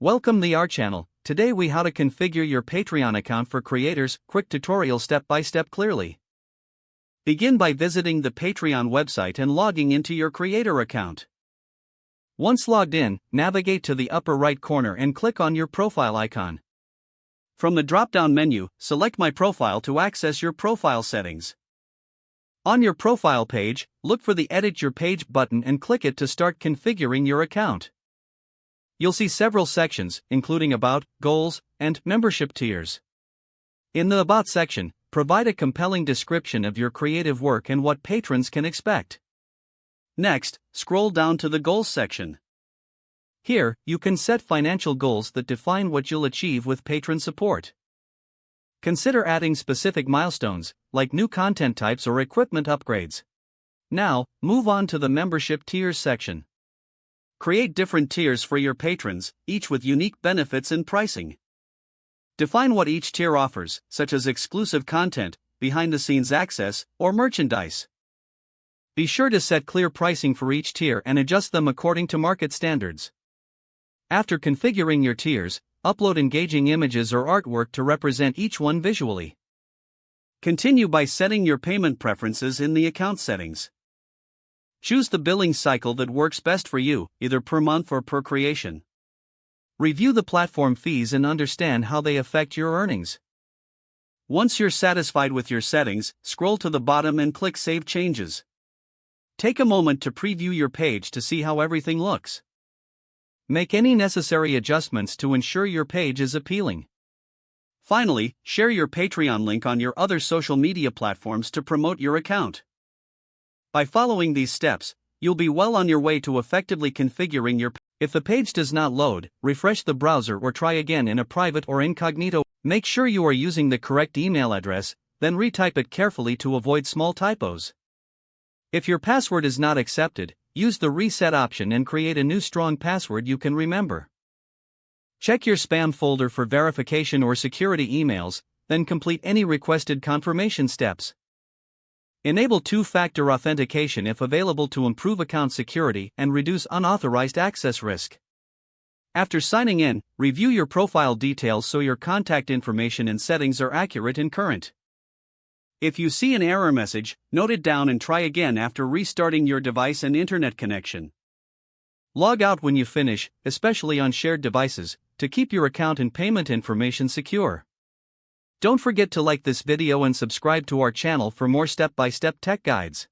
Welcome to our channel. Today we how to configure your Patreon account for creators, quick tutorial step by step clearly. Begin by visiting the Patreon website and logging into your creator account. Once logged in, navigate to the upper right corner and click on your profile icon. From the drop-down menu, select My Profile to access your profile settings. On your profile page, look for the Edit Your Page button and click it to start configuring your account. You'll see several sections, including About, Goals, and Membership tiers. In the About section, provide a compelling description of your creative work and what patrons can expect. Next, scroll down to the Goals section. Here, you can set financial goals that define what you'll achieve with patron support. Consider adding specific milestones, like new content types or equipment upgrades. Now, move on to the Membership tiers section. Create different tiers for your patrons, each with unique benefits and pricing. Define what each tier offers, such as exclusive content, behind-the-scenes access, or merchandise. Be sure to set clear pricing for each tier and adjust them according to market standards. After configuring your tiers, upload engaging images or artwork to represent each one visually. Continue by setting your payment preferences in the account settings. Choose the billing cycle that works best for you, either per month or per creation. Review the platform fees and understand how they affect your earnings. Once you're satisfied with your settings, scroll to the bottom and click Save Changes. Take a moment to preview your page to see how everything looks. Make any necessary adjustments to ensure your page is appealing. Finally, share your Patreon link on your other social media platforms to promote your account. By following these steps, you'll be well on your way to effectively configuring your page. If the page does not load, refresh the browser or try again in a private or incognito. Make sure you are using the correct email address, then retype it carefully to avoid small typos. If your password is not accepted, use the reset option and create a new strong password you can remember. Check your spam folder for verification or security emails, then complete any requested confirmation steps. Enable two-factor authentication if available to improve account security and reduce unauthorized access risk. After signing in, review your profile details so your contact information and settings are accurate and current. If you see an error message, note it down and try again after restarting your device and internet connection. Log out when you finish, especially on shared devices, to keep your account and payment information secure. Don't forget to like this video and subscribe to our channel for more step-by-step tech guides.